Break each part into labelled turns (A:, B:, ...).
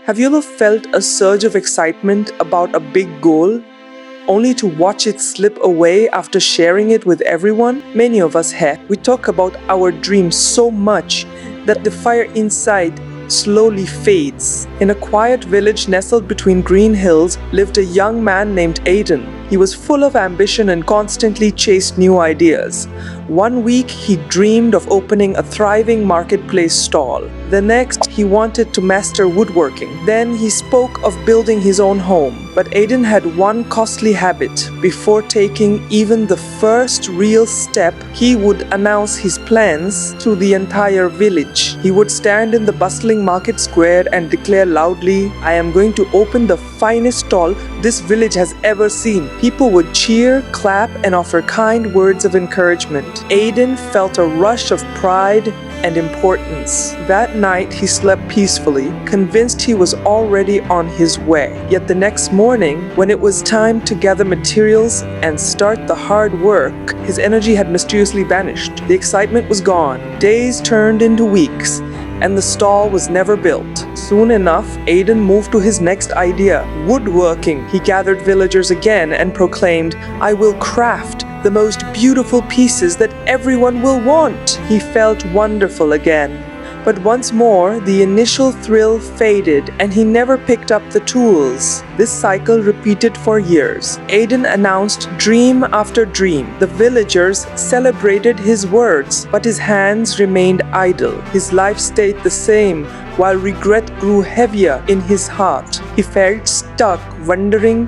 A: Have you ever felt a surge of excitement about a big goal, only to watch it slip away after sharing it with everyone? Many of us have. We talk about our dreams so much that the fire inside slowly fades. In a quiet village nestled between green hills lived a young man named Aiden. He was full of ambition and constantly chased new ideas. One week, he dreamed of opening a thriving marketplace stall. The next, he wanted to master woodworking. Then he spoke of building his own home. But Aiden had one costly habit. Before taking even the first real step, he would announce his plans to the entire village. He would stand in the bustling market square and declare loudly, "I am going to open the finest stall this village has ever seen." People would cheer, clap, and offer kind words of encouragement. Aiden felt a rush of pride and importance. That night, he slept peacefully, convinced he was already on his way. Yet the next morning, when it was time to gather materials and start the hard work, his energy had mysteriously vanished. The excitement was gone. Days turned into weeks, and the stall was never built. Soon enough, Aiden moved to his next idea, woodworking. He gathered villagers again and proclaimed, "I will craft the most beautiful pieces that everyone will want." He felt wonderful again. But once more, the initial thrill faded and he never picked up the tools. This cycle repeated for years. Aiden announced dream after dream. The villagers celebrated his words, but his hands remained idle. His life stayed the same, while regret grew heavier in his heart. He felt stuck, wondering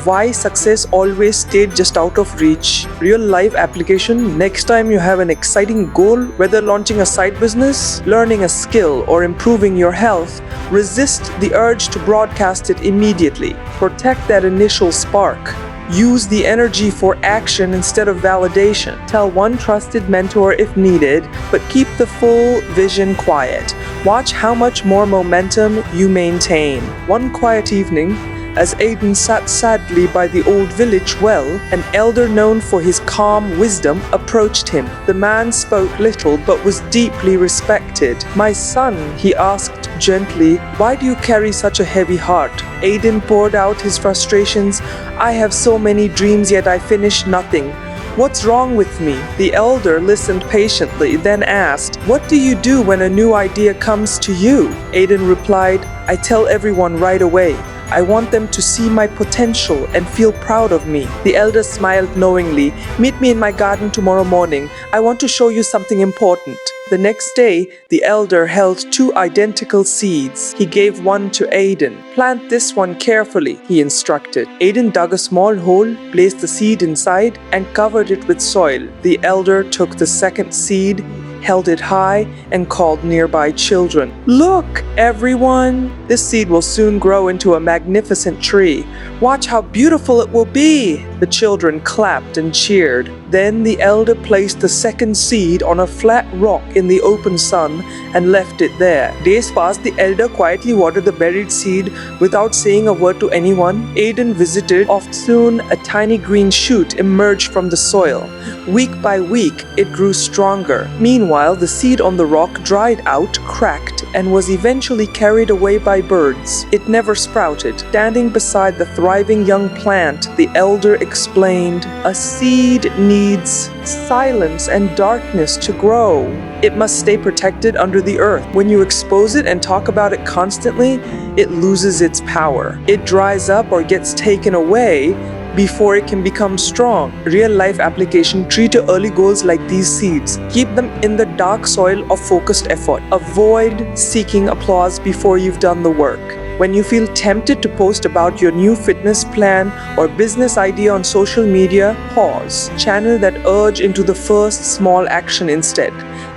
A: why success always stayed just out of reach. Real life application: next time you have an exciting goal, whether launching a side business, learning a skill, or improving your health, resist the urge to broadcast it immediately. Protect that initial spark. Use the energy for action instead of validation. Tell one trusted mentor if needed, but keep the full vision quiet. Watch how much more momentum you maintain. One quiet evening, as Aiden sat sadly by the old village well, an elder known for his calm wisdom approached him. The man spoke little but was deeply respected. "My son," he asked gently, "why do you carry such a heavy heart?" Aiden poured out his frustrations. "I have so many dreams, yet I finish nothing. What's wrong with me?" The elder listened patiently, then asked, "What do you do when a new idea comes to you?" Aiden replied, "I tell everyone right away. I want them to see my potential and feel proud of me." The elder smiled knowingly. "Meet me in my garden tomorrow morning. I want to show you something important." The next day, the elder held 2 identical seeds. He gave one to Aiden. "Plant this one carefully," he instructed. Aiden dug a small hole, placed the seed inside, and covered it with soil. The elder took the second seed, held it high, and called nearby children. "Look, everyone! This seed will soon grow into a magnificent tree. Watch how beautiful it will be!" The children clapped and cheered. Then the elder placed the second seed on a flat rock in the open sun and left it there. Days passed. The elder quietly watered the buried seed without saying a word to anyone. Aiden visited. Soon, a tiny green shoot emerged from the soil. Week by week, it grew stronger. Meanwhile, the seed on the rock dried out, cracked, and was eventually carried away by birds. It never sprouted. Standing beside the thriving young plant, the elder explained, "A seed needs silence and darkness to grow. It must stay protected under the earth. When you expose it and talk about it constantly, it loses its power. It dries up or gets taken away before it can become strong." Real life application: treat your early goals like these seeds. Keep them in the dark soil of focused effort. Avoid seeking applause before you've done the work. When you feel tempted to post about your new fitness plan or business idea on social media, pause. Channel that urge into the first small action instead.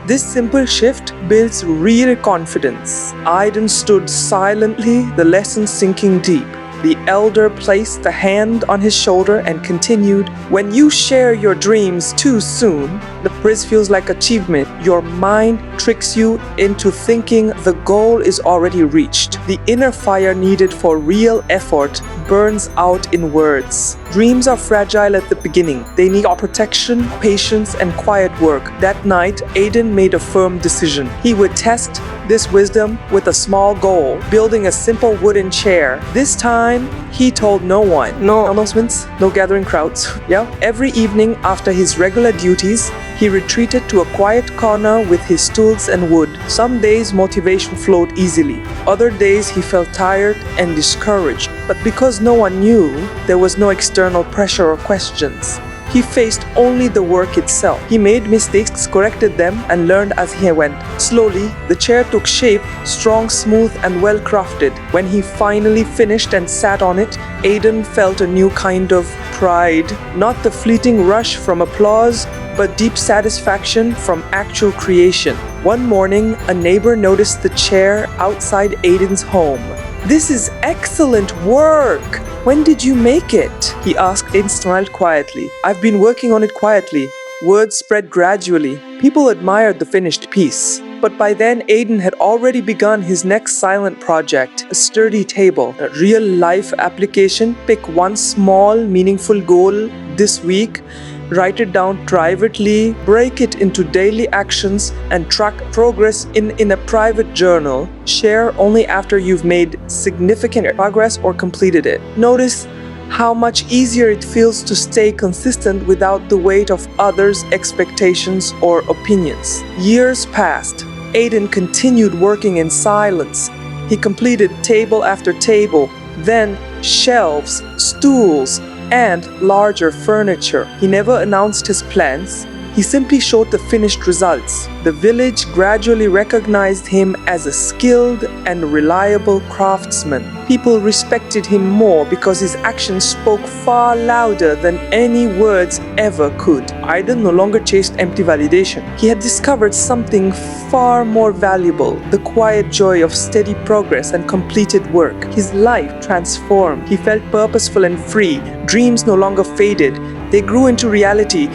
A: This simple shift builds real confidence. Aiden stood silently, the lesson sinking deep. The elder placed the hand on his shoulder and continued, "When you share your dreams too soon, the praise feels like achievement. Your mind tricks you into thinking the goal is already reached. The inner fire needed for real effort burns out in words. Dreams are fragile at the beginning. They need protection, patience, and quiet work." That night, Aiden made a firm decision. He would test this wisdom with a small goal, building a simple wooden chair. This time, he told no one. No announcements, no gathering crowds. Yeah. Every evening after his regular duties, he retreated to a quiet corner with his tools and wood. Some days motivation flowed easily. Other days he felt tired and discouraged. But because no one knew, there was no external pressure or questions. He faced only the work itself. He made mistakes, corrected them, and learned as he went. Slowly, the chair took shape, strong, smooth, and well crafted. When he finally finished and sat on it, Aiden felt a new kind of pride. Not the fleeting rush from applause, but deep satisfaction from actual creation. One morning, a neighbor noticed the chair outside Aiden's home. "This is excellent work! When did you make it?" he asked and smiled quietly. "I've been working on it quietly." Word spread gradually. People admired the finished piece. But by then, Aiden had already begun his next silent project, a sturdy table, a real-life application. Pick one small, meaningful goal this week, write it down privately, break it into daily actions, and track progress in a private journal. Share only after you've made significant progress or completed it. Notice how much easier it feels to stay consistent without the weight of others' expectations or opinions. Years passed. Aiden continued working in silence. He completed table after table, then shelves, stools, and larger furniture. He never announced his plans. He simply showed the finished results. The village gradually recognized him as a skilled and reliable craftsman. People respected him more because his actions spoke far louder than any words ever could. Aiden no longer chased empty validation. He had discovered something far more valuable, the quiet joy of steady progress and completed work. His life transformed. He felt purposeful and free. Dreams no longer faded. They grew into reality.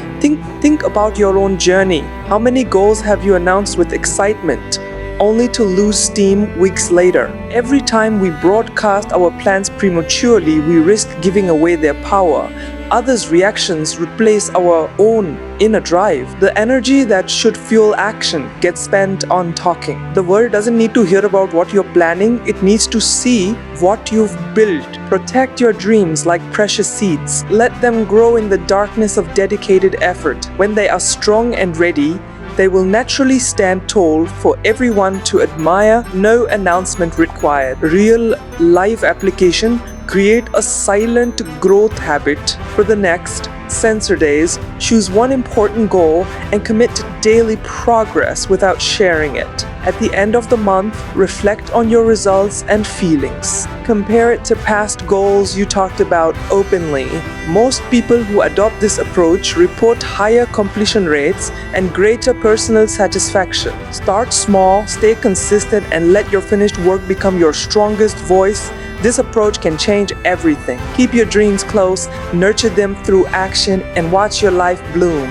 A: Think about your own journey. How many goals have you announced with excitement, only to lose steam weeks later? Every time we broadcast our plans prematurely, we risk giving away their power. Others' reactions replace our own inner drive. The energy that should fuel action gets spent on talking. The world doesn't need to hear about what you're planning, it needs to see what you've built. Protect your dreams like precious seeds. Let them grow in the darkness of dedicated effort. When they are strong and ready, they will naturally stand tall for everyone to admire. No announcement required. Real life application. Create a silent growth habit. For the next sensor days, choose one important goal and commit to daily progress without sharing it. At the end of the month, reflect on your results and feelings. Compare it to past goals you talked about openly. Most people who adopt this approach report higher completion rates and greater personal satisfaction. Start small, stay consistent, and let your finished work become your strongest voice. This approach can change everything. Keep your dreams close, nurture them through action, and watch your life bloom.